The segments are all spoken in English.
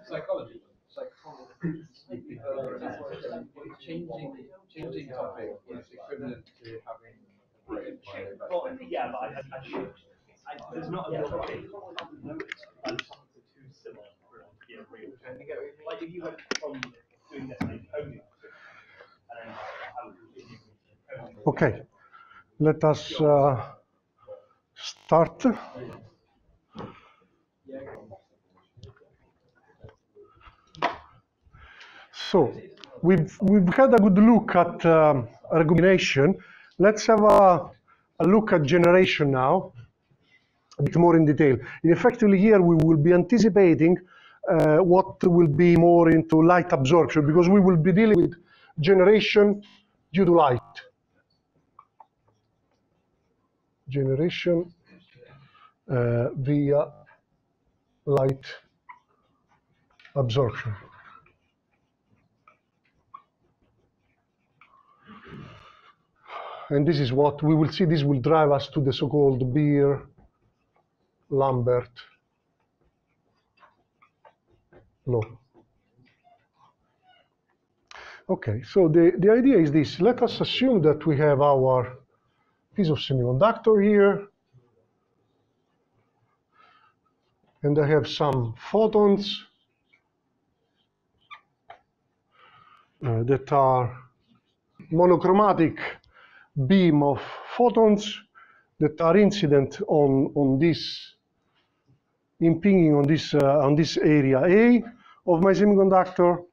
Psychology. Changing topic is equivalent to having a brain. Yeah, but there's not a lot of it. Notice too similar for it to be a real. Like if you went from doing this in coding, and then I would continue coding. Okay, let us start. So we've had a good look at recombination. Let's have a look at generation now, a bit more in detail. And effectively here we will be anticipating what will be more into light absorption, because we will be dealing with generation due to light. Generation via light absorption. And this is what we will see. This will drive us to the so-called Beer-Lambert Law. Okay, so the idea is this. Let us assume that we have our piece of semiconductor here, and I have some photons that are monochromatic beam of photons that are incident on this, impinging on this area A of my semiconductor.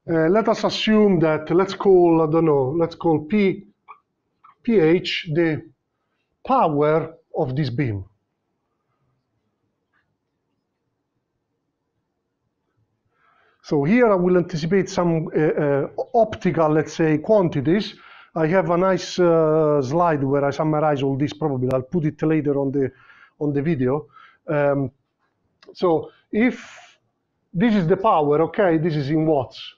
Let us assume that, let's call, I don't know, let's call pH the power of this beam. So here I will anticipate some optical, let's say, quantities. I have a nice slide where I summarize all this. Probably I'll put it later on the video. So if this is the power, okay, this is in watts,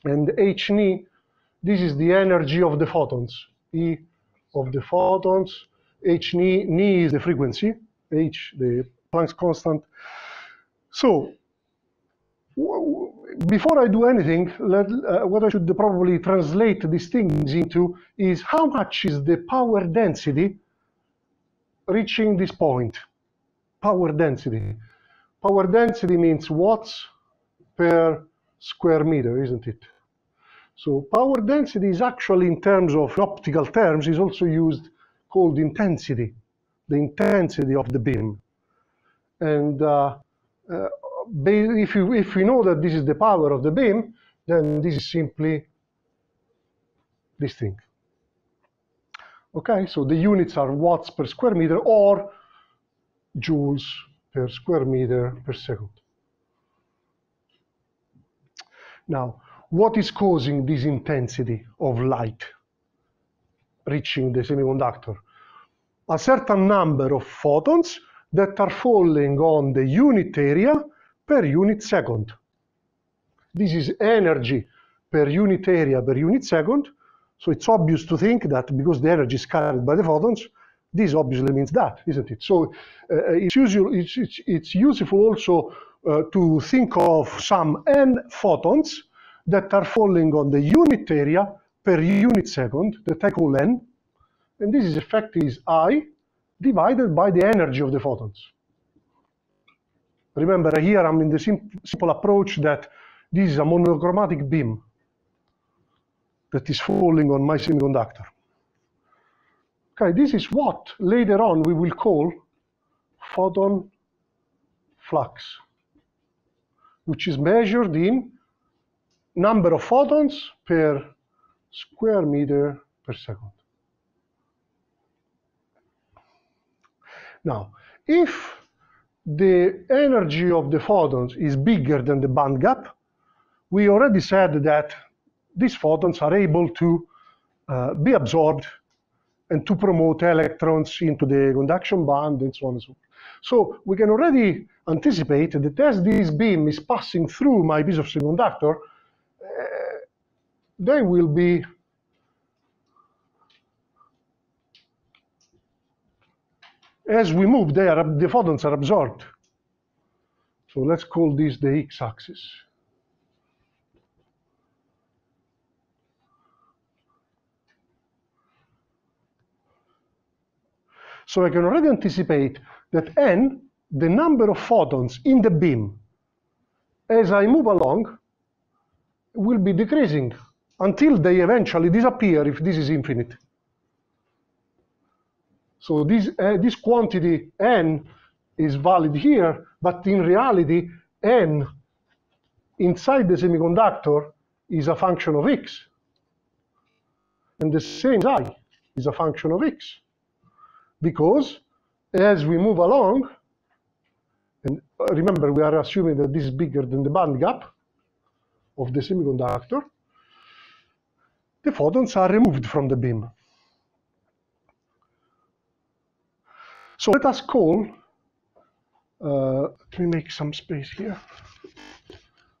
and h-ni, this is the energy of the photons. E of the photons, h-ni, ni is the frequency, h the Planck's constant. So before I do anything, what I should probably translate these things into is how much is the power density reaching this point. Power density. Power density means watts per square meter, isn't it? So power density is actually, in terms of optical terms, is also used, called intensity, the intensity of the beam. And if we know that this is the power of the beam, then this is simply this thing. Okay, so the units are watts per square meter or joules per square meter per second. Now, what is causing this intensity of light reaching the semiconductor? A certain number of photons that are falling on the unit area per unit second. This is energy per unit area per unit second. So it's obvious to think that because the energy is carried by the photons, this obviously means that, isn't it? So it's useful also to think of some n photons that are falling on the unit area per unit second that I call n. And this is effectively is I divided by the energy of the photons. Remember, here I'm in the simple approach that this is a monochromatic beam that is falling on my semiconductor. Okay, this is what later on we will call photon flux, which is measured in number of photons per square meter per second. Now, if the energy of the photons is bigger than the band gap, we already said that these photons are able to be absorbed and to promote electrons into the conduction band and so on and so forth. So we can already anticipate that as this beam is passing through my piece of semiconductor, they will be as we move, the photons are absorbed. So let's call this the x-axis. So I can already anticipate that n, the number of photons in the beam, as I move along, will be decreasing until they eventually disappear if this is infinite. So this quantity n is valid here, but in reality, n inside the semiconductor is a function of x. And the same I is a function of x. Because as we move along, and remember we are assuming that this is bigger than the band gap of the semiconductor, the photons are removed from the beam. So let us call, let me make some space here.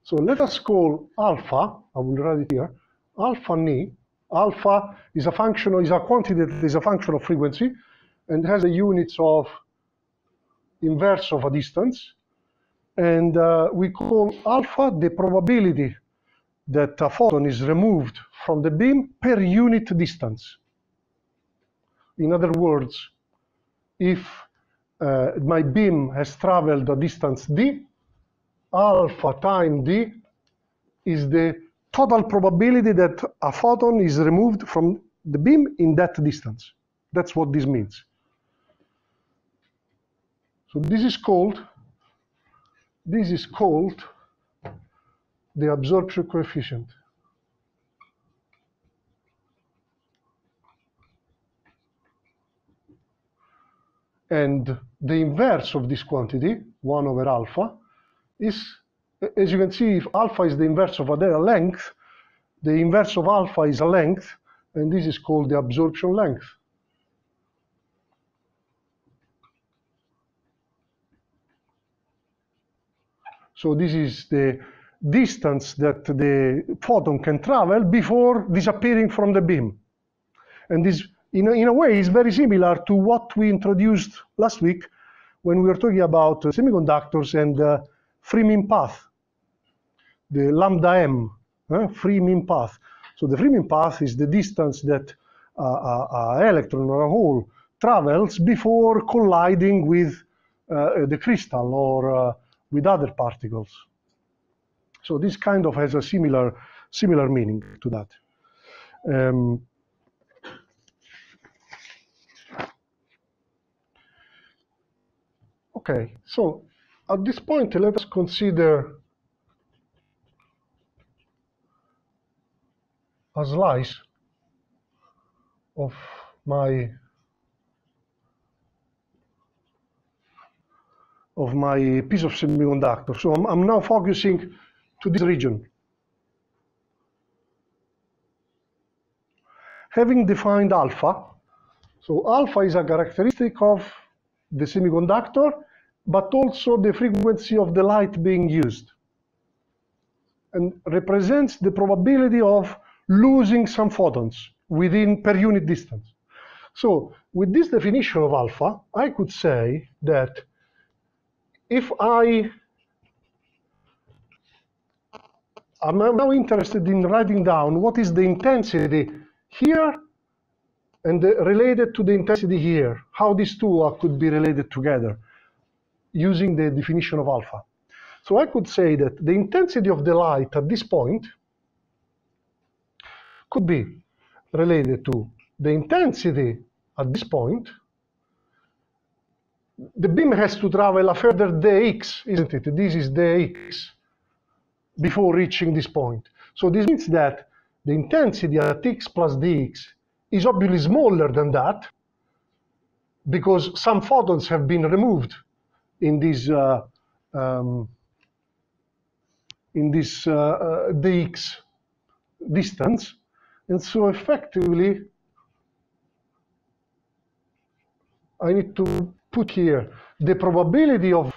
So let us call alpha, I will write it here, alpha ni. Alpha is a function, is a quantity that is a function of frequency and has the units of inverse of a distance. And we call alpha the probability that a photon is removed from the beam per unit distance. In other words, if my beam has traveled a distance d, alpha times d is the total probability that a photon is removed from the beam in that distance. That's what this means. So this is called the absorption coefficient. And the inverse of this quantity, 1 over alpha, is, as you can see, if alpha is the inverse of a length, the inverse of alpha is a length, and this is called the absorption length. So this is the distance that the photon can travel before disappearing from the beam. And this, in a way, is very similar to what we introduced last week when we were talking about semiconductors and free mean path, the lambda m, free mean path. So the free mean path is the distance that an electron or a hole travels before colliding with the crystal or with other particles. So this kind of has a similar meaning to that. Okay, so at this point, let us consider a slice of my piece of semiconductor. So I'm now focusing to this region. Having defined alpha, so alpha is a characteristic of the semiconductor, but also the frequency of the light being used, and represents the probability of losing some photons within per unit distance. So with this definition of alpha, I could say that if I'm now interested in writing down what is the intensity here and related to the intensity here, how these two could be related together using the definition of alpha. So I could say that the intensity of the light at this point could be related to the intensity at this point. The beam has to travel a further dx, isn't it? This is dx before reaching this point. So this means that the intensity at x plus dx is obviously smaller than that because some photons have been removed in this dx distance. And so effectively, I need to put here the probability of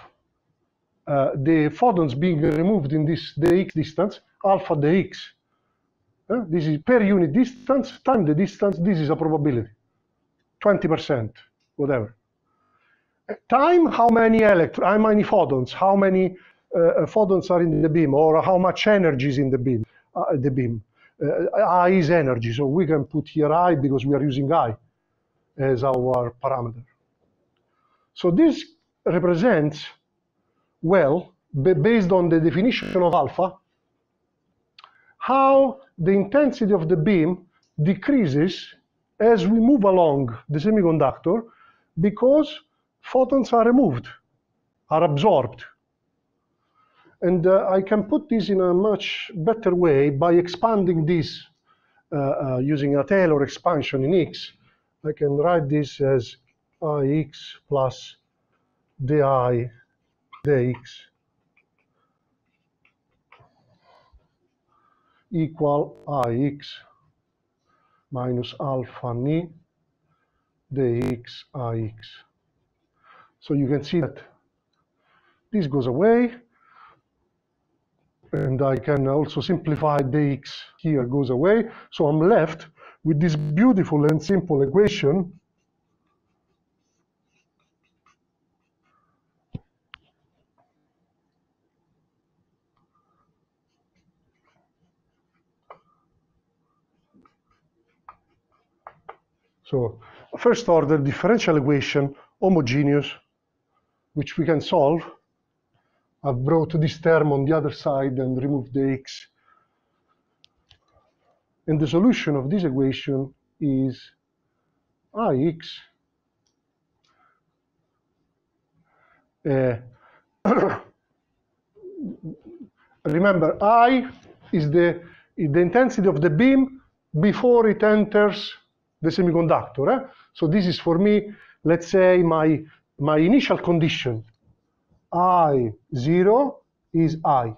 the photons being removed in this dx distance, alpha dx. This is per unit distance times the distance. This is a probability, 20%, whatever. time how many photons, how many photons are in the beam, or how much energy is in the beam. I is energy, so we can put here I because we are using I as our parameter. So this represents, well, based on the definition of alpha, how the intensity of the beam decreases as we move along the semiconductor because photons are removed, are absorbed. And I can put this in a much better way by expanding this using a Taylor expansion in X. I can write this as Ix plus di dx equal Ix minus alpha ni dx Ix. So you can see that this goes away, and I can also simplify dx here goes away. So I'm left with this beautiful and simple equation So first order differential equation, homogeneous, which we can solve. I've brought this term on the other side and removed the x. And the solution of this equation is Ix remember, I is the intensity of the beam before it enters the semiconductor. So this is for me, let's say, my initial condition. I0 is I,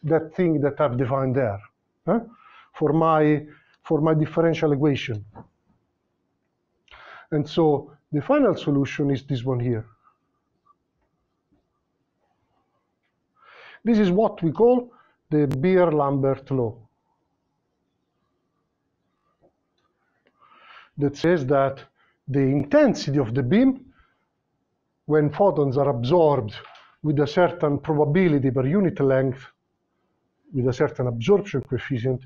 that thing that I've defined there, for my differential equation. And so the final solution is this one here. This is what we call the Beer-Lambert law, that says that the intensity of the beam, when photons are absorbed with a certain probability per unit length, with a certain absorption coefficient,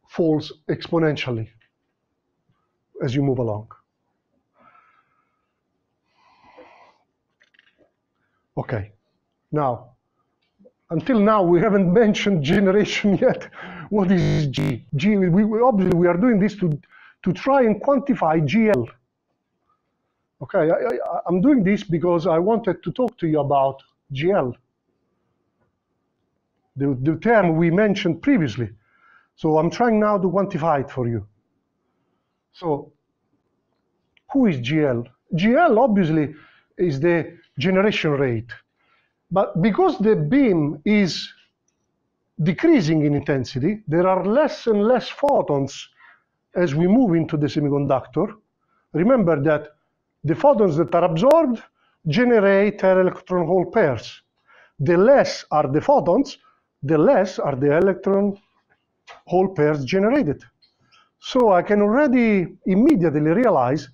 falls exponentially as you move along. Okay, now, until now we haven't mentioned generation yet. What is G? G, obviously we are doing this to try and quantify GL. Okay, I'm doing this because I wanted to talk to you about GL, the term we mentioned previously. So I'm trying now to quantify it for you. So who is GL? GL obviously is the generation rate. But because the beam is decreasing in intensity, there are less and less photons as we move into the semiconductor. Remember that the photons that are absorbed generate electron-hole pairs. The less are the photons, the less are the electron-hole pairs generated. So I can already immediately realize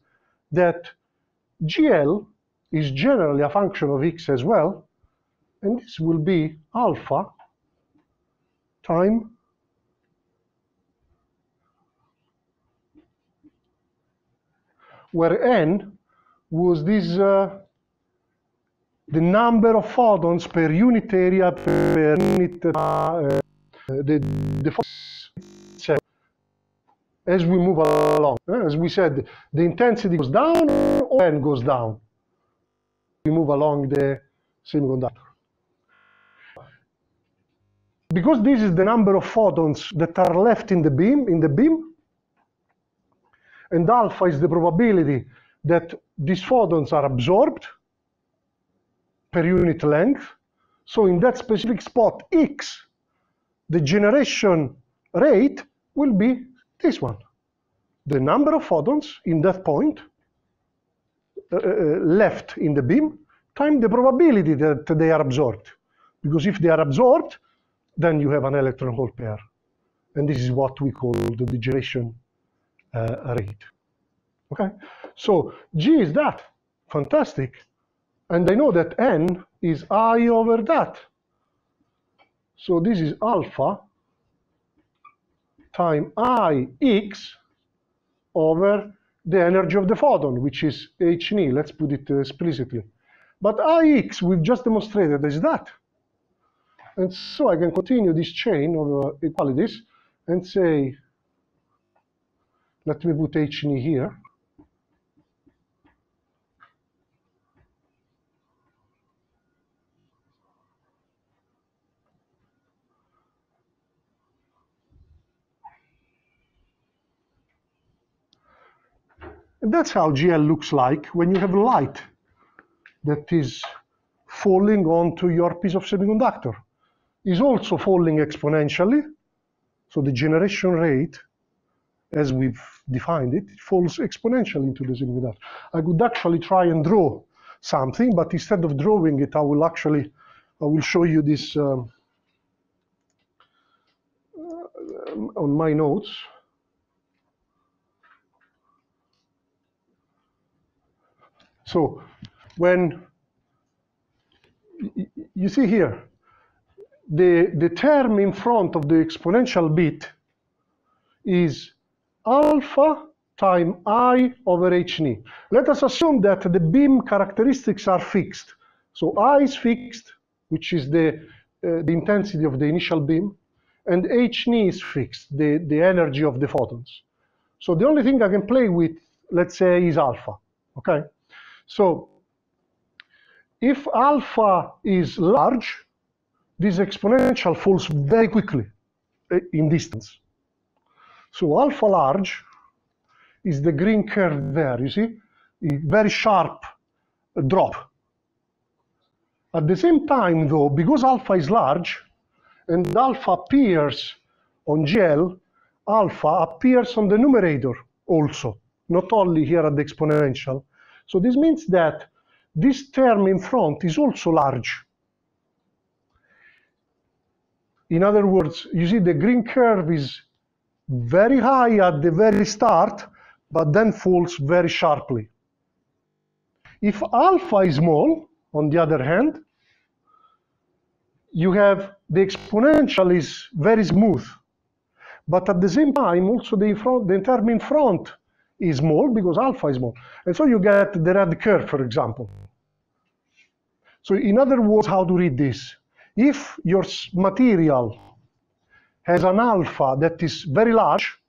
that GL is generally a function of X as well, and this will be alpha time where N was this the number of photons per unit area per unit the photons as we move along. As we said, the intensity goes down or N goes down. We move along the semiconductor. Because this is the number of photons that are left in the beam, and alpha is the probability that these photons are absorbed per unit length. So in that specific spot, X, the generation rate will be this one. The number of photons in that point left in the beam times the probability that they are absorbed. Because if they are absorbed, then you have an electron-hole pair. And this is what we call the degeneration rate. Okay, so G is that. Fantastic. And I know that n is I over that. So this is alpha times Ix over the energy of the photon, which is hν. Let's put it explicitly. But Ix, we've just demonstrated, is that. And so I can continue this chain of equalities and say, let me put hν here. And that's how GL looks like when you have light that is falling onto your piece of semiconductor. Is also falling exponentially. So the generation rate, as we've defined it, falls exponentially into the semiconductor. I could actually try and draw something, but instead of drawing it, I will show you this on my notes. So when you see here, the term in front of the exponential bit is alpha times I over hν. Let us assume that the beam characteristics are fixed. So I is fixed, which is the intensity of the initial beam, and hν is fixed, the energy of the photons. So the only thing I can play with, let's say, is alpha, okay? So if alpha is large, this exponential falls very quickly in distance. So alpha large is the green curve there, you see? A very sharp drop. At the same time, though, because alpha is large, and alpha appears on GL, alpha appears on the numerator also, not only here at the exponential. So this means that this term in front is also large. In other words, you see the green curve is very high at the very start, but then falls very sharply. If alpha is small, on the other hand, you have the exponential is very smooth. But at the same time, also the term in front is small because alpha is small. And so you get the red curve, for example. So in other words, how to read this? If your material has an alpha that is very large,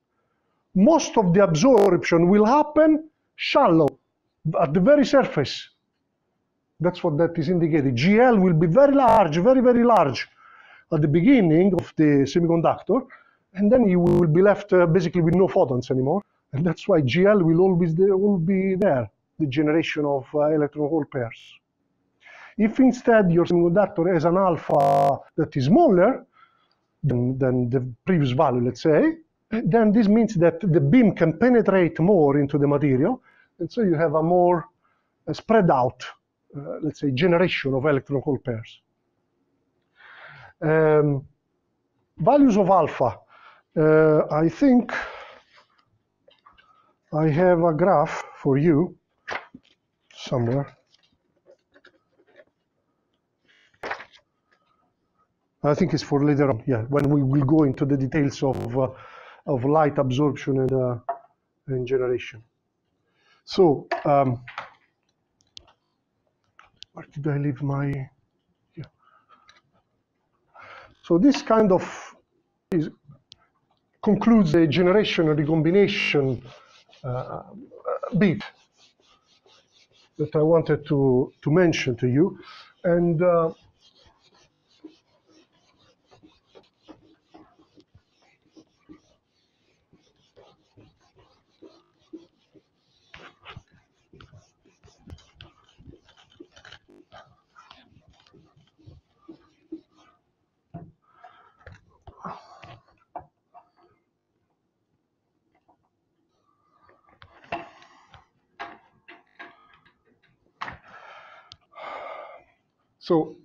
most of the absorption will happen shallow, at the very surface. That's what that is indicated. GL will be very large, very, very large at the beginning of the semiconductor, and then you will be left basically with no photons anymore. And that's why GL will always be there, the generation of electron-hole pairs. If instead your semiconductor has an alpha that is smaller than the previous value, let's say, then this means that the beam can penetrate more into the material, and so you have a more spread out, let's say, generation of electron-hole pairs. Values of alpha. I think I have a graph for you somewhere. I think it's for later on, yeah, when we will go into the details of light absorption and generation. So, where did I leave my, yeah. So this kind of concludes the generation and recombination bit that I wanted to mention to you. And so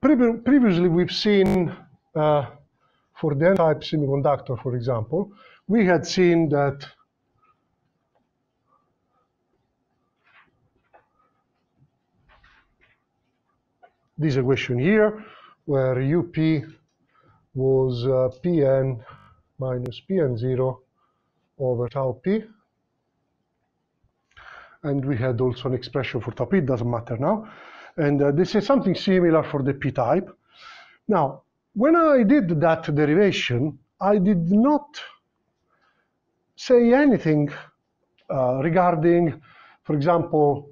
previously we've seen, for the N-type semiconductor, for example, we had seen that this equation here, where UP was Pn minus Pn0 over tau P. And we had also an expression for tau P, it doesn't matter now. And this is something similar for the p-type. Now, when I did that derivation, I did not say anything regarding, for example,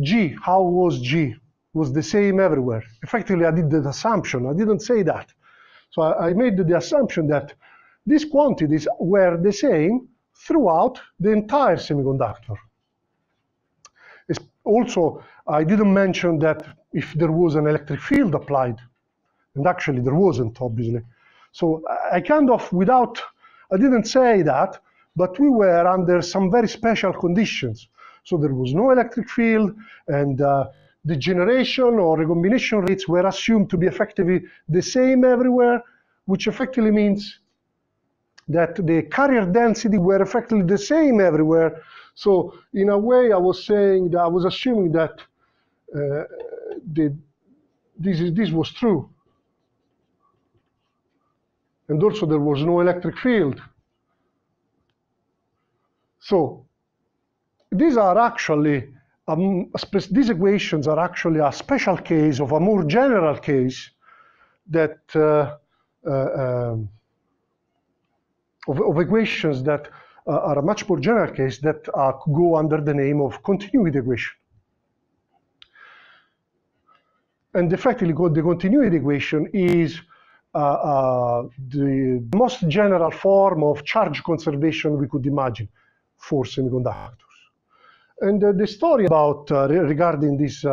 G. How was G? Was the same everywhere? Effectively, I did that assumption. I didn't say that. So I made the assumption that these quantities were the same throughout the entire semiconductor. Also, I didn't mention that if there was an electric field applied, and actually there wasn't, obviously. So I kind of, I didn't say that, but we were under some very special conditions. So there was no electric field, and the generation or recombination rates were assumed to be effectively the same everywhere, which effectively means that the carrier density were effectively the same everywhere. So in a way, I was saying that I was assuming that this was true. And also there was no electric field. So these are actually, these equations are actually a special case of a more general case that of equations that are a much more general case that go under the name of continuity equation. And effectively, the continuity equation is the most general form of charge conservation we could imagine for semiconductors. And the story about regarding this,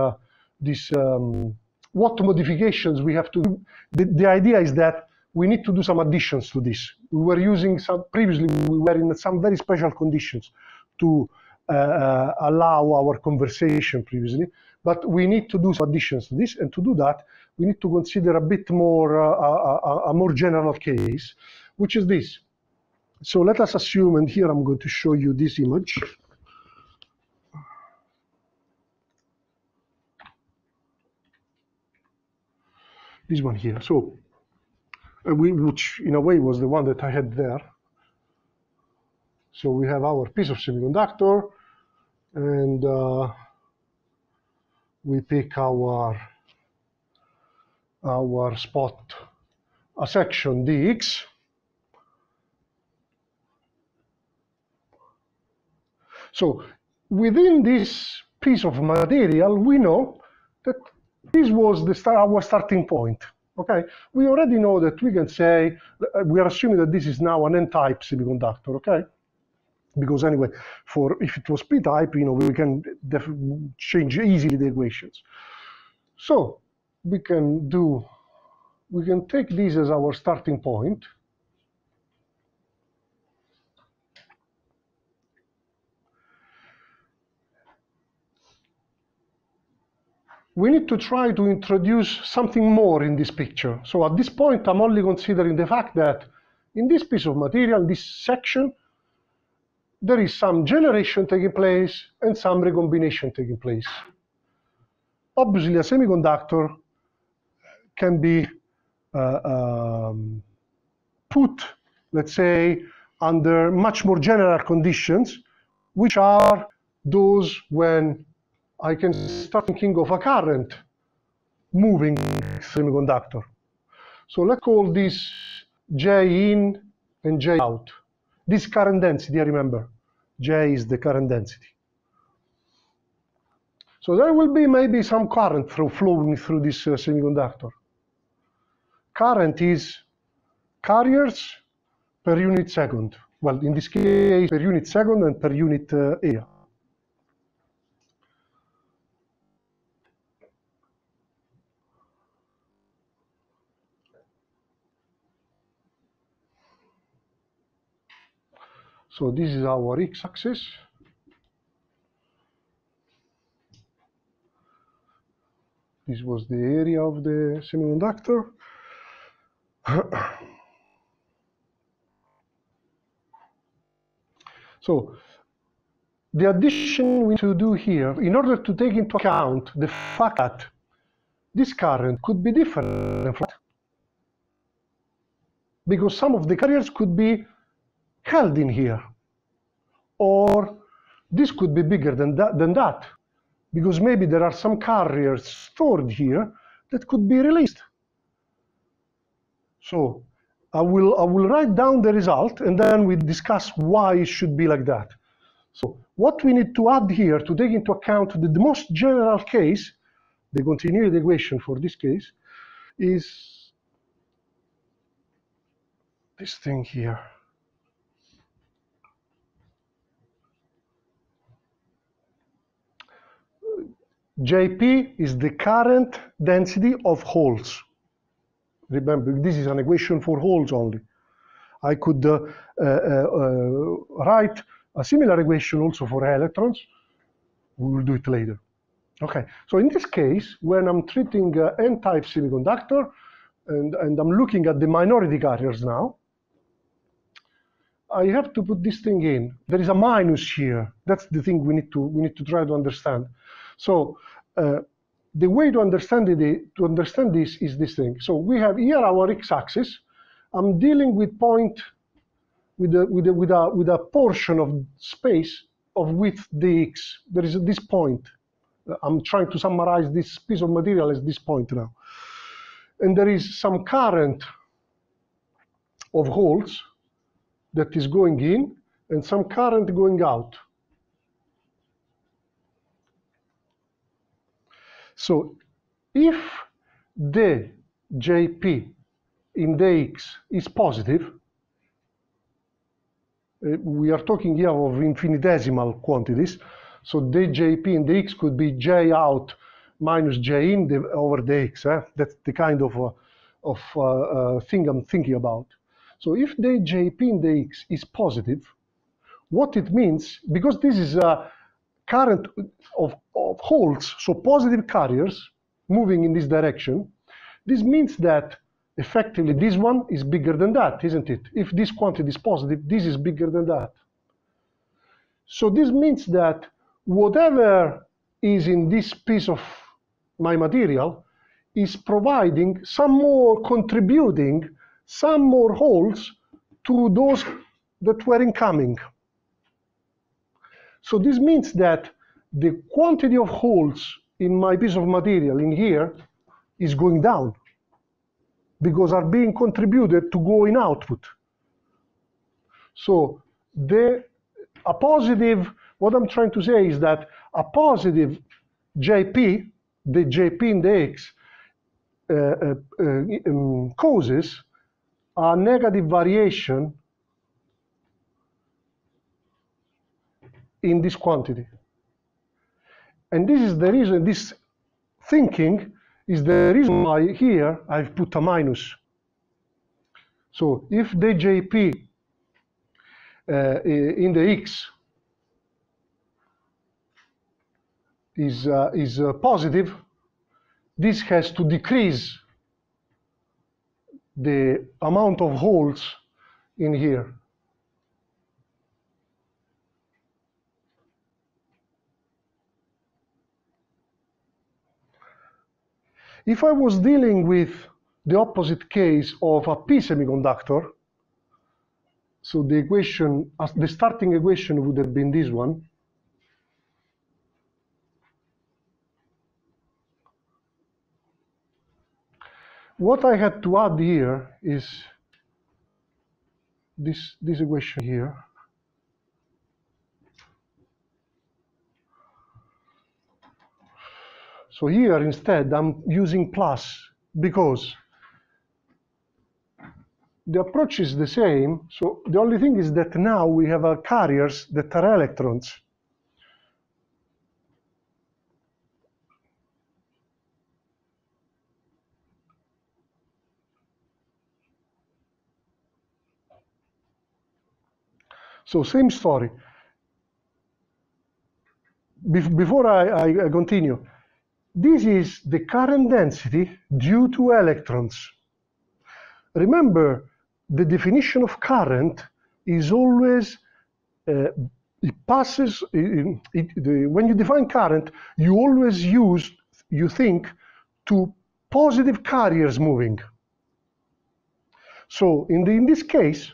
what modifications we have to do, the idea is that we need to do some additions to this. We were using some, previously we were in some very special conditions to allow our conversation previously, but we need to do some additions to this, and to do that, we need to consider a bit more, a more general case, which is this. So let us assume, and here I'm going to show you this image. This one here. So, which in a way was the one that I had there. So we have our piece of semiconductor, and we pick our spot, a section dx. So within this piece of material, we know that this was our starting point. Okay, we already know that we can say, we are assuming that this is now an n-type semiconductor, okay? Because anyway, if it was p-type, you know, we can change easily the equations. So we can take this as our starting point. We need to try to introduce something more in this picture. So at this point, I'm only considering the fact that in this piece of material, this section, there is some generation taking place and some recombination taking place. Obviously, a semiconductor can be put, let's say, under much more general conditions, which are those when I can start thinking of a current moving semiconductor. So let's call this J in and J out. This current density, I remember, J is the current density. So there will be maybe some current flowing through this semiconductor. Current is carriers per unit second. Well, in this case, per unit second and per unit area. So this is our x-axis. This was the area of the semiconductor. So the addition we need to do here, in order to take into account the fact that this current could be different, because some of the carriers could be held in here, or this could be bigger than that, because maybe there are some carriers stored here that could be released. So I will write down the result, and then we discuss why it should be like that. So what we need to add here to take into account the most general case, the continuity equation for this case, is this thing here. Jp is the current density of holes. Remember, this is an equation for holes only. I could write a similar equation also for electrons. We will do it later. Okay, so in this case, when I'm treating n-type semiconductor, and I'm looking at the minority carriers now, I have to put this thing in. There is a minus here. That's the thing we need to try to understand. So the way to understand this is this thing. So we have here our x-axis. I'm dealing with with a portion of space of width dx. There is this point. I'm trying to summarize this piece of material as this point now. And there is some current of holes that is going in, and some current going out. So if the Jp in the x is positive, we are talking here of infinitesimal quantities, so the Jp in the x could be J out minus J in over the x. That's the kind of thing I'm thinking about. So if the Jp in the x is positive, what it means, because this is a current of holes, so positive carriers moving in this direction, this means that effectively this one is bigger than that, isn't it? If this quantity is positive, this is bigger than that. So this means that whatever is in this piece of my material is providing some more, contributing some more holes to those that were incoming. So this means that the quantity of holes in my piece of material in here is going down, because are being contributed to go in output. So a positive, what I'm trying to say is that a positive Jp, the Jp in the x, causes a negative variation in this quantity. And this is the reason, this thinking is the reason why here I've put a minus. So if the Jp in the x is positive, this has to decrease the amount of holes in here. If I was dealing with the opposite case of a p semiconductor, so the equation, the starting equation would have been this one. What I had to add here is this equation here. So here instead I'm using plus, because the approach is the same. So the only thing is that now we have carriers that are electrons. So same story. Before I continue, this is the current density due to electrons. Remember, the definition of current is always, it passes, when you define current, you always think to positive carriers moving. So in this case,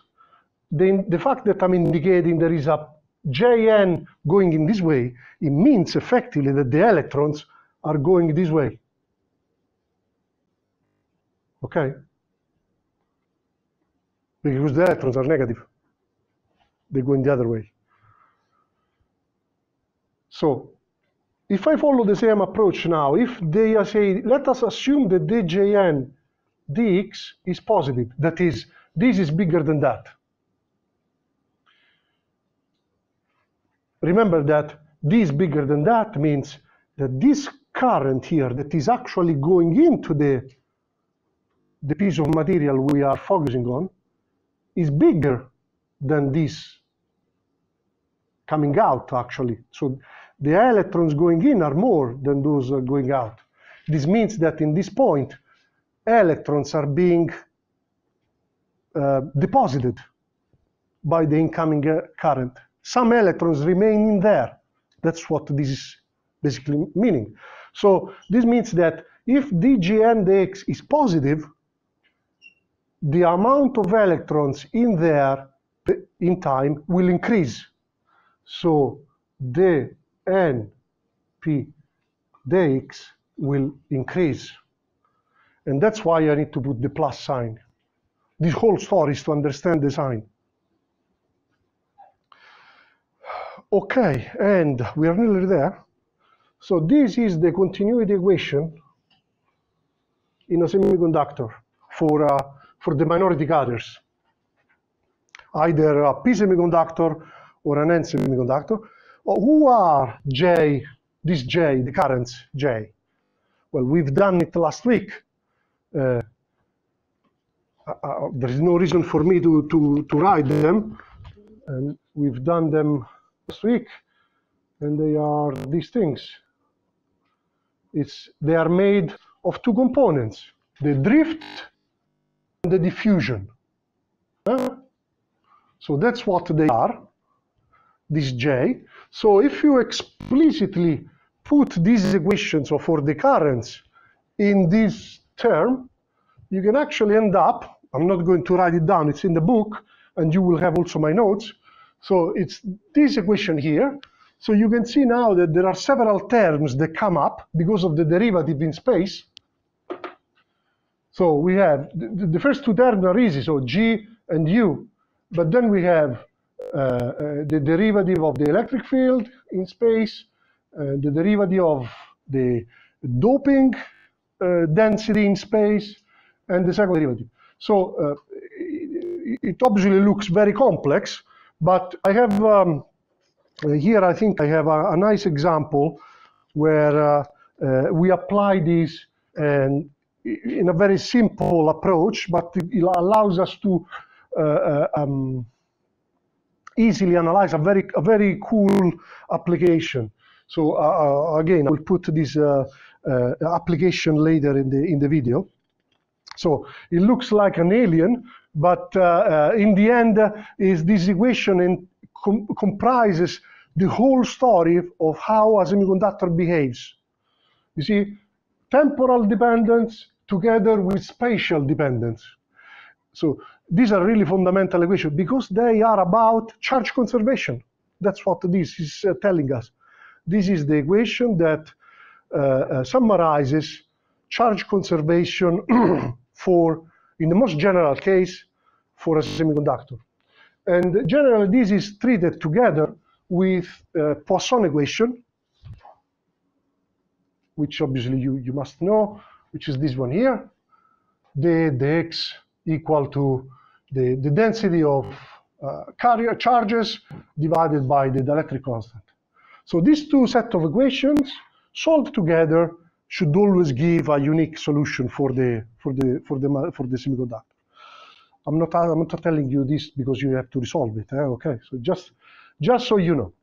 the fact that I'm indicating there is a Jn going in this way, it means effectively that the electrons are going this way. Okay? Because the electrons are negative. They go in the other way. So if I follow the same approach now, if they say, let us assume that the Jn dx is positive, that is, this is bigger than that. Remember that this bigger than that means that this current here that is actually going into the piece of material we are focusing on is bigger than this coming out, actually. So the electrons going in are more than those going out. This means that in this point, electrons are being deposited by the incoming current. Some electrons remain in there. That's what this is basically meaning. So this means that if dGn dx is positive, the amount of electrons in there in time will increase. So the np dx will increase. And that's why I need to put the plus sign. This whole story is to understand the sign. Okay, and we are nearly there. So this is the continuity equation in a semiconductor for the minority carriers, either a P semiconductor or an N semiconductor. Who are J, this J, the currents J? Well, we've done it last week. There is no reason for me to write them, and we've done them last week, and they are these things. They are made of two components, the drift and the diffusion. So that's what they are, this J. So if you explicitly put these equations for the currents in this term, you can actually end up, I'm not going to write it down, it's in the book, and you will have also my notes. So it's this equation here. So you can see now that there are several terms that come up because of the derivative in space. So we have, the first two terms are easy, so G and U. But then we have the derivative of the electric field in space, the derivative of the doping density in space, and the second derivative. So it obviously looks very complex, but I have here I think I have a nice example where we apply this and in a very simple approach, but it allows us to easily analyze a very cool application. So again, I will put this application later in the video. So it looks like an alien, but in the end, is this equation and comprises the whole story of how a semiconductor behaves. You see, temporal dependence together with spatial dependence. So these are really fundamental equations because they are about charge conservation. That's what this is telling us. This is the equation that summarizes charge conservation for, in the most general case, for a semiconductor. And generally, this is treated together with Poisson equation, which obviously you must know, which is this one here. The x equal to the density of carrier charges divided by the dielectric constant. So these two sets of equations solved together should always give a unique solution for the semiconductor. I'm not telling you this because you have to resolve it. Okay, so just so you know.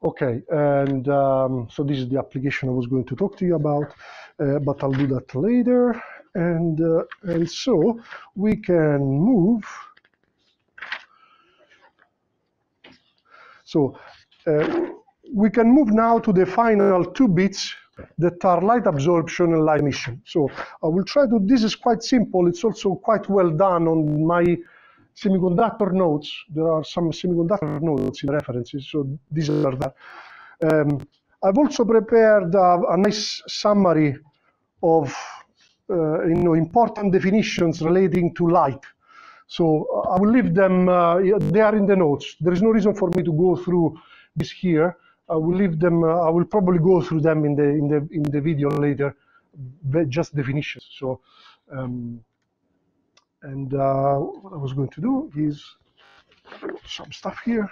Okay, and so this is the application I was going to talk to you about, but I'll do that later. And so we can move. So we can move now to the final two bits that are light absorption and light emission. So I will try to, this is quite simple. It's also quite well done on my semiconductor notes. There are some semiconductor notes in references, so these are that. I've also prepared a nice summary of important definitions relating to light. So I will leave them, they are in the notes. There is no reason for me to go through this here. I will leave them, I will probably go through them in the video later, just definitions. So, what I was going to do is some stuff here.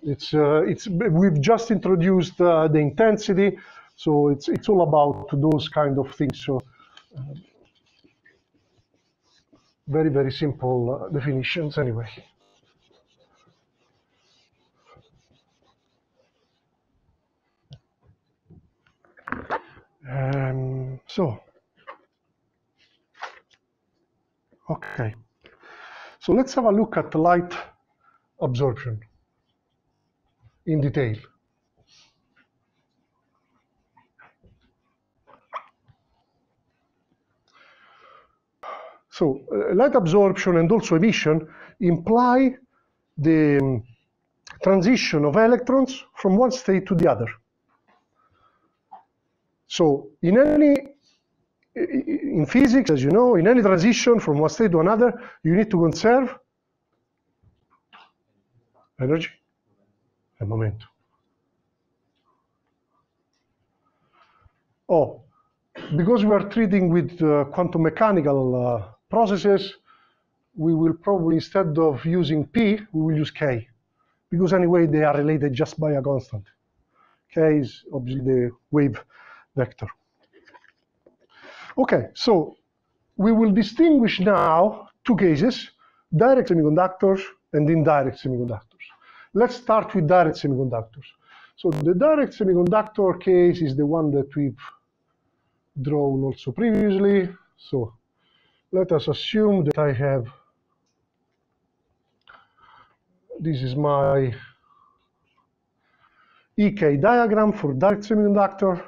We've just introduced the intensity, so it's all about those kind of things. So very, very simple definitions anyway. Okay. So let's have a look at light absorption in detail. So light absorption and also emission imply the transition of electrons from one state to the other. So in physics, as you know, in any transition from one state to another, you need to conserve energy and momentum. Oh, because we are treating with quantum mechanical processes, we will probably, instead of using P, we will use K, because anyway they are related just by a constant. K is obviously the wave vector. Okay, so we will distinguish now two cases, direct semiconductors and indirect semiconductors. Let's start with direct semiconductors. So the direct semiconductor case is the one that we've drawn also previously. So let us assume that I have, this is my EK diagram for direct semiconductor.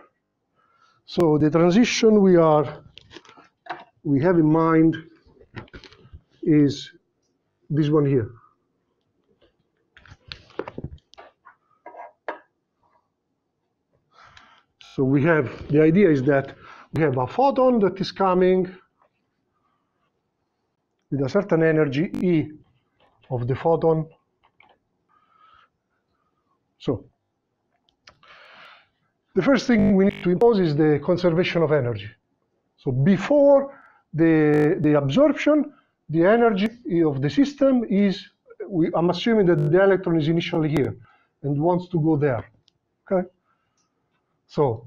So the transition we have in mind is this one here. So we have, the idea is that we have a photon that is coming with a certain energy, E of the photon. So the first thing we need to impose is the conservation of energy. So before the absorption, the energy of the system is, I'm assuming that the electron is initially here and wants to go there, okay? So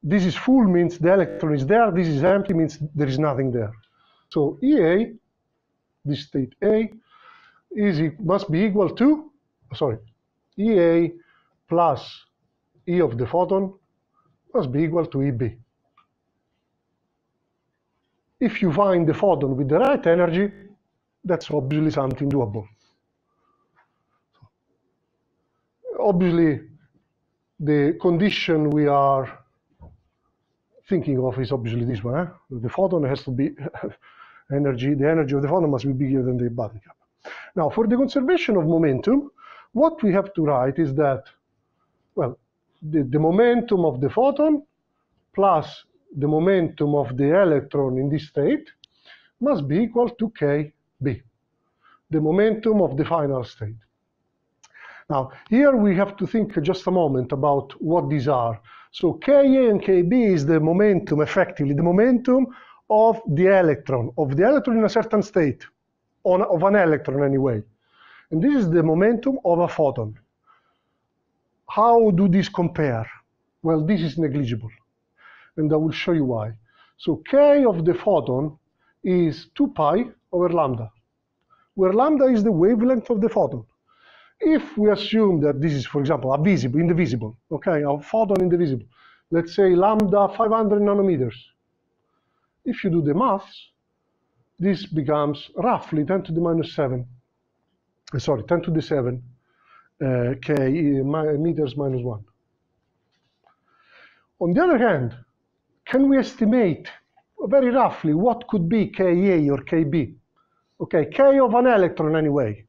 this is full means the electron is there, this is empty means there is nothing there. So EA, this state A, must be equal to, EA plus E of the photon must be equal to EB. If you find the photon with the right energy, that's obviously something doable. Obviously, the condition we are thinking of is obviously this one. The photon has to be the energy of the photon must be bigger than the body cap. Now, for the conservation of momentum, what we have to write is that, well, the momentum of the photon plus the momentum of the electron in this state must be equal to KB, the momentum of the final state. Now, here we have to think just a moment about what these are. So Ka and Kb is the momentum, effectively, the momentum of the electron in a certain state, of an electron anyway. And this is the momentum of a photon. How do these compare? Well, this is negligible, and I will show you why. So K of the photon is 2 pi over lambda, where lambda is the wavelength of the photon. If we assume that this is, for example, a visible, in the visible, okay, a photon in the visible, let's say lambda 500 nanometers. If you do the maths, this becomes roughly 10 to the minus 7, 10 to the 7 K meters minus 1. On the other hand, can we estimate very roughly what could be Ka or Kb? Okay, K of an electron anyway.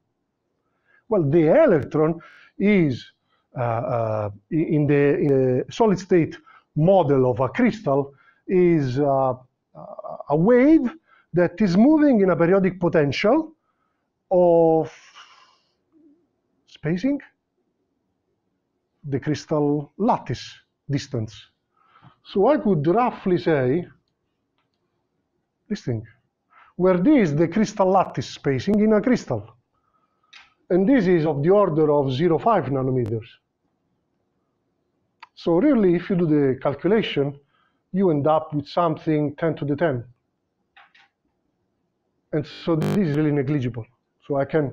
Well, the electron is in the solid state model of a crystal is a wave that is moving in a periodic potential of spacing the crystal lattice distance. So I could roughly say this thing, where this is the crystal lattice spacing in a crystal. And this is of the order of 0.5 nanometers. So really, if you do the calculation, you end up with something 10 to the 10. And so this is really negligible. So I can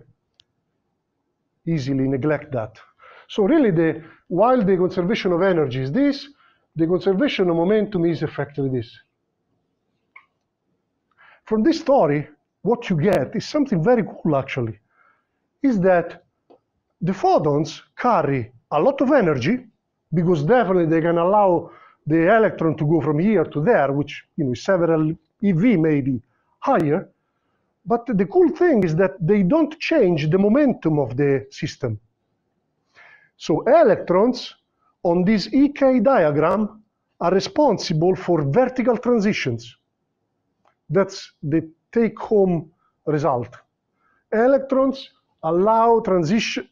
easily neglect that. So really, while the conservation of energy is this, the conservation of momentum is effectively this. From this story, what you get is something very cool, actually, is that the photons carry a lot of energy, because definitely they can allow the electron to go from here to there, which is several eV maybe higher. But the cool thing is that they don't change the momentum of the system. So electrons on this EK diagram are responsible for vertical transitions. That's the take-home result. Electrons allow transition,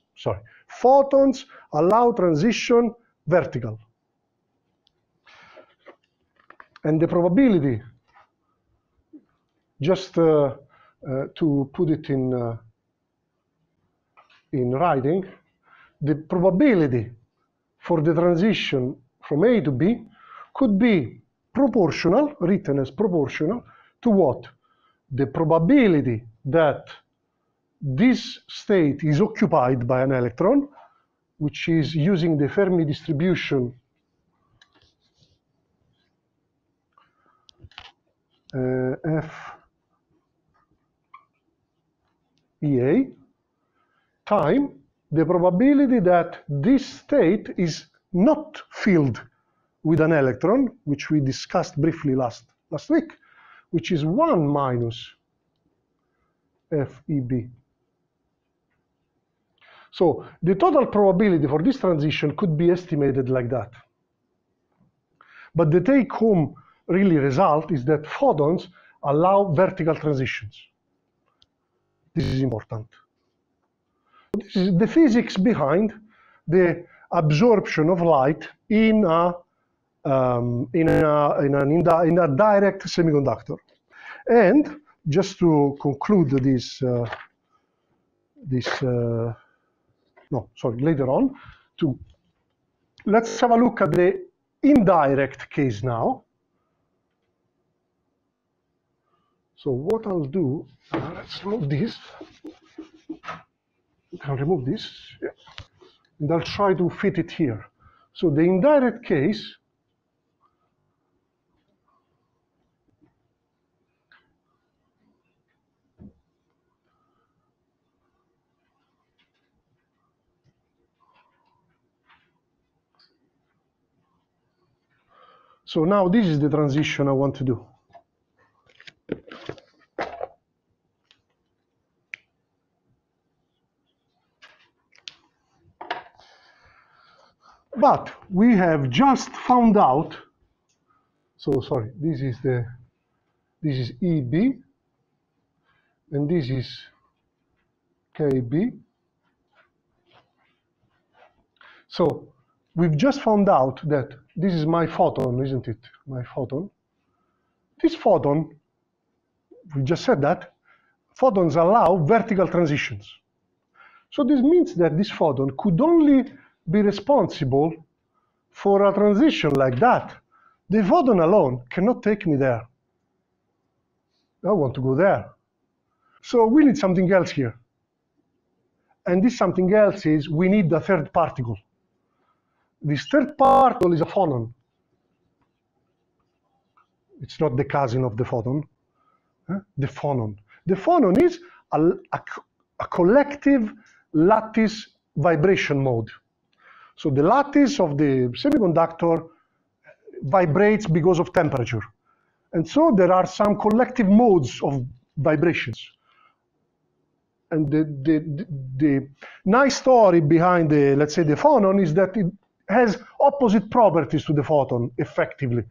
photons allow transition vertical. And the probability, just to put it in writing, the probability for the transition from A to B could be proportional, written as proportional, to what? The probability that this state is occupied by an electron, which is using the Fermi distribution F EA, time the probability that this state is not filled with an electron, which we discussed briefly last week, which is 1 minus FEB. So the total probability for this transition could be estimated like that. But the take-home really result is that photons allow vertical transitions. This is important. This is the physics behind the absorption of light in a direct semiconductor. And just to conclude later on, let's have a look at the indirect case now. So what I'll do, let's remove this. You can remove this, yeah. And I'll try to fit it here. So the indirect case, so now this is the transition I want to do. But we have just found out, so sorry, this is EB, and this is KB. So we've just found out that this is my photon, isn't it? My photon. This photon, we just said that, photons allow vertical transitions. So this means that this photon could only be responsible for a transition like that. The photon alone cannot take me there. I want to go there. So we need something else here. And this something else is we need a third particle. This third particle is a phonon. It's not the cousin of the photon. The phonon. The phonon is a collective lattice vibration mode. So the lattice of the semiconductor vibrates because of temperature. And so there are some collective modes of vibrations. And the nice story behind the, let's say, the phonon is that it has opposite properties to the photon, effectively.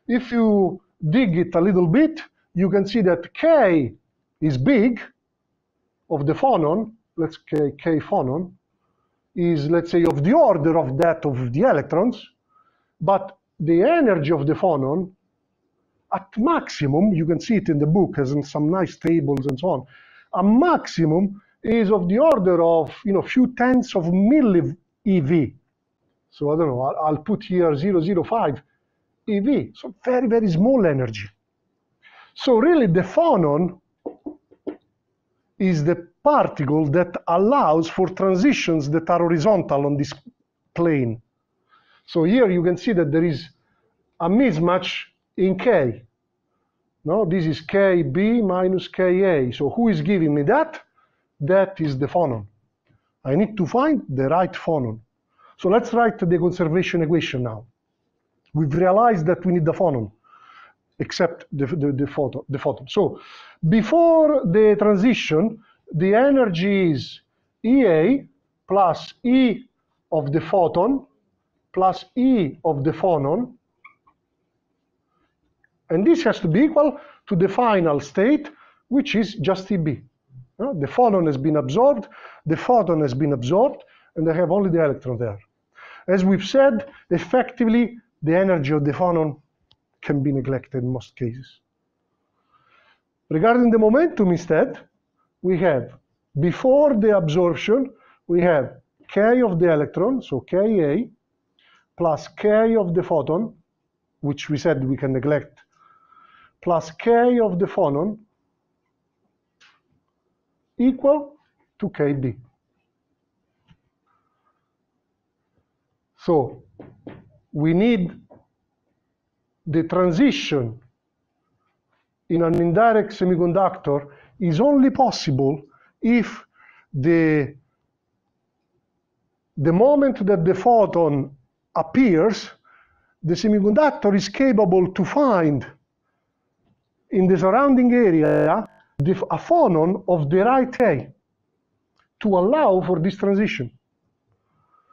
If you dig it a little bit, you can see that K is big of the phonon, let's say K phonon, is, let's say, of the order of that of the electrons, but the energy of the phonon, at maximum, you can see it in the book, as in some nice tables and so on, a maximum is of the order of, few tenths of milli eV. So I don't know, I'll put here 0.05 eV, so very, very small energy. So really the phonon is the particle that allows for transitions that are horizontal on this plane. So here you can see that there is a mismatch in K. No, this is KB minus KA. So who is giving me that? That is the phonon. I need to find the right phonon. So let's write the conservation equation now. We've realized that we need the phonon, except the photon. So before the transition, the energy is EA plus E of the photon plus E of the phonon. And this has to be equal to the final state, which is just EB. The phonon has been absorbed, the photon has been absorbed, and I have only the electron there. As we've said, effectively, the energy of the phonon can be neglected in most cases. Regarding the momentum instead, we have, before the absorption, we have K of the electron, so Ka, plus K of the photon, which we said we can neglect, plus K of the phonon, equal to Kb. So we need the transition in an indirect semiconductor is only possible if the moment that the photon appears, the semiconductor is capable to find in the surrounding area a phonon of the right K to allow for this transition.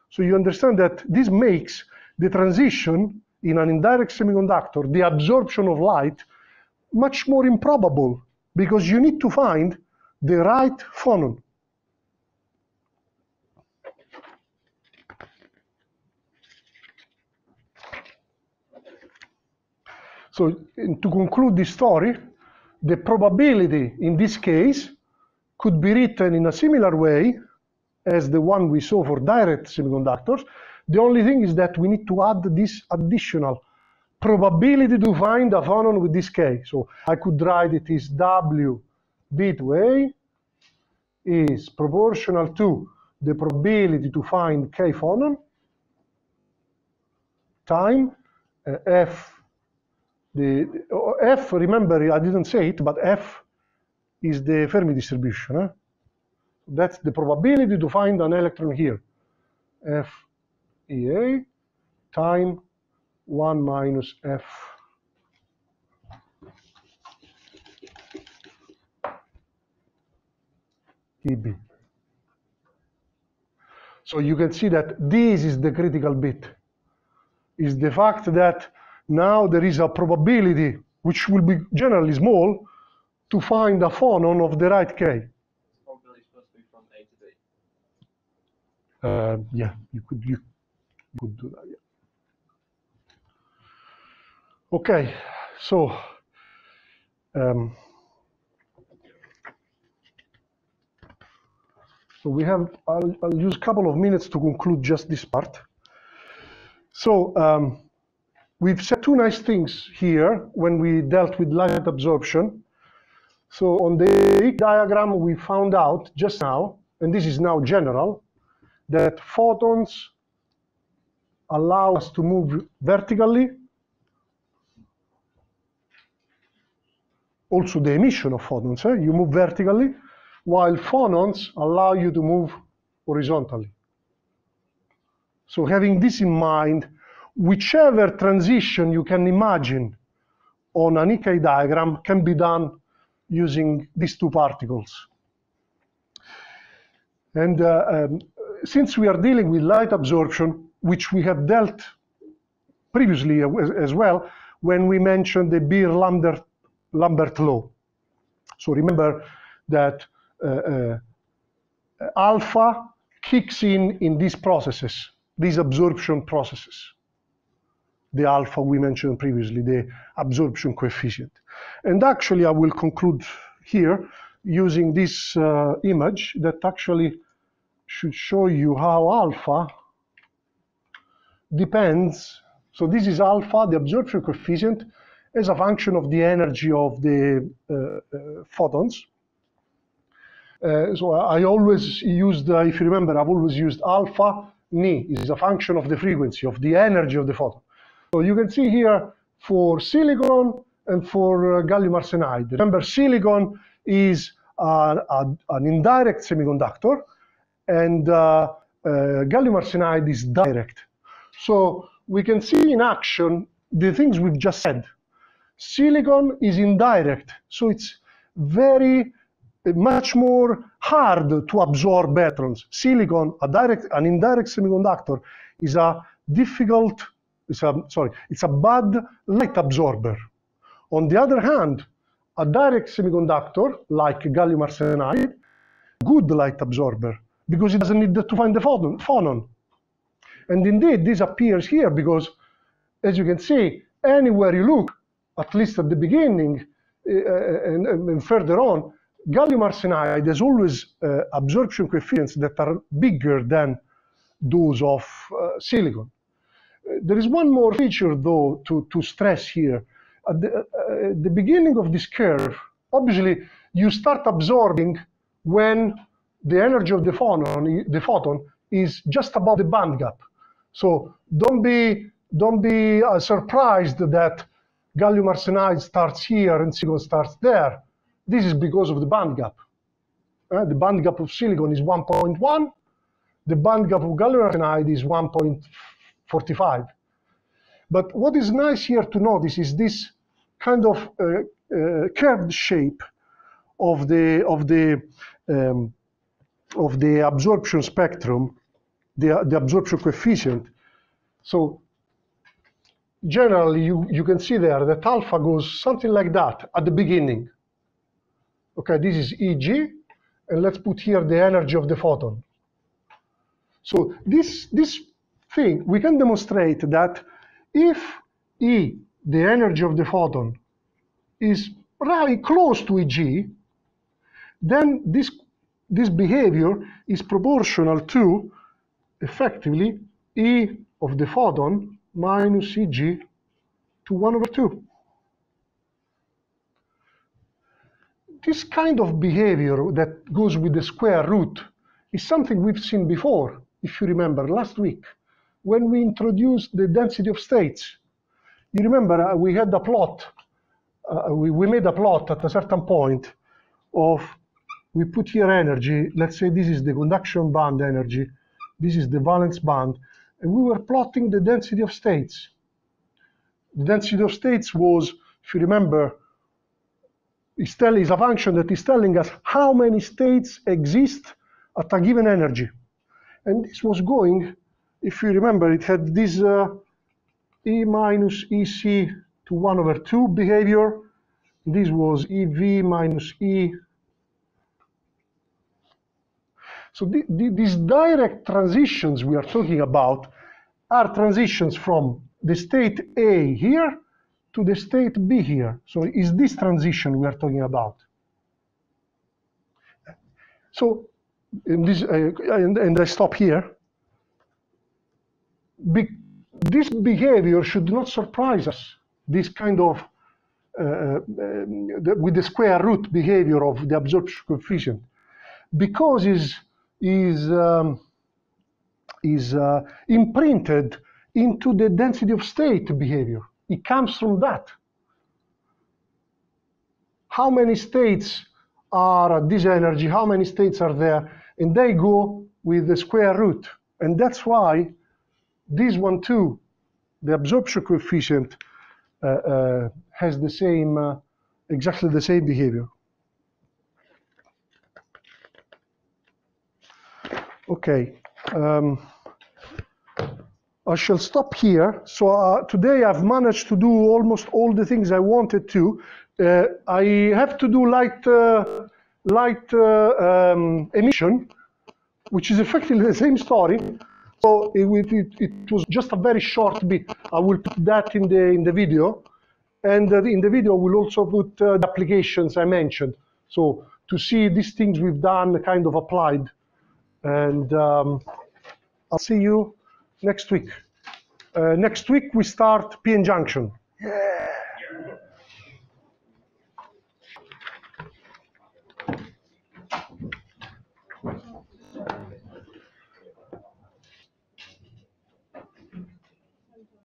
So you understand that this makes the transition in an indirect semiconductor, the absorption of light, much more improbable because you need to find the right phonon. So to conclude this story, the probability in this case could be written in a similar way as the one we saw for direct semiconductors. The only thing is that we need to add this additional probability to find a phonon with this K. So I could write it as W B to A is proportional to the probability to find K phonon time F. The F, remember, I didn't say it, but F is the Fermi distribution. That's the probability to find an electron here. F EA time 1 minus F EB. So you can see that this is the critical bit, is the fact that now there is a probability, which will be generally small, to find a phonon of the right K. Probability is supposed to be from A to B. Yeah, you could do that. Yeah. Okay, so so we have. I'll use a couple of minutes to conclude just this part. So we've said two nice things here when we dealt with light absorption. So on the diagram, we found out just now, and this is now general, that photons allow us to move vertically. Also the emission of photons, you move vertically, while phonons allow you to move horizontally. So having this in mind, whichever transition you can imagine on an EK diagram can be done using these two particles. And since we are dealing with light absorption, which we have dealt previously as well when we mentioned the Beer-Lambert Law. So remember that alpha kicks in these processes, these absorption processes. The alpha we mentioned previously, the absorption coefficient. And actually, I will conclude here using this image that actually should show you how alpha depends. So this is alpha, the absorption coefficient, as a function of the energy of the photons. So I always used, if you remember, I've always used alpha ni is a function of the frequency, of the energy of the photon. So you can see here for silicon and for gallium arsenide. Remember, silicon is an indirect semiconductor, and gallium arsenide is direct. So we can see in action the things we've just said. Silicon is indirect, so it's much more hard to absorb electrons. Silicon, an indirect semiconductor, is a difficult, it's a bad light absorber. On the other hand, a direct semiconductor, like gallium arsenide, good light absorber, because it doesn't need to find the phonon. And indeed, this appears here because, as you can see, anywhere you look, at least at the beginning and further on, gallium arsenide has always absorption coefficients that are bigger than those of silicon. There is one more feature, though, to stress here. At the beginning of this curve, obviously, you start absorbing when the energy of the photon is just above the band gap. So don't be surprised that gallium arsenide starts here and silicon starts there. This is because of the band gap. The band gap of silicon is 1.1. The band gap of gallium arsenide is 1.45. But what is nice here to notice is this kind of curved shape of the absorption spectrum, the absorption coefficient. So generally, you can see there that alpha goes something like that at the beginning. Okay, this is Eg, and let's put here the energy of the photon. So this thing, we can demonstrate that if E, the energy of the photon, is really close to Eg, then this behavior is proportional to, effectively, E of the photon minus Eg to 1/2. This kind of behavior that goes with the square root is something we've seen before, if you remember, last week, when we introduced the density of states. You remember we had a plot, we made a plot at a certain point of, we put here energy, let's say this is the conduction band energy, this is the valence band, and we were plotting the density of states. The density of states was, if you remember, is a function that is telling us how many states exist at a given energy. And this was going, if you remember, it had this E minus EC to 1/2 behavior. This was EV minus E. So these direct transitions we are talking about are transitions from the state A here to the state B here. So is this transition we are talking about. So and I stop here. This behavior should not surprise us. This kind of with the square root behavior of the absorption coefficient, because is imprinted into the density of state behavior. It comes from that. How many states are at this energy? How many states are there? And they go with the square root. And that's why this one too the absorption coefficient has the same, exactly the same behavior. Okay, I shall stop here. So today I've managed to do almost all the things I wanted to. I have to do light emission, which is effectively the same story. So it was just a very short bit. I will put that in the video, and in the video we'll also put the applications I mentioned. So to see these things we've done kind of applied, and I'll see you next week. Next week we start p-n junction.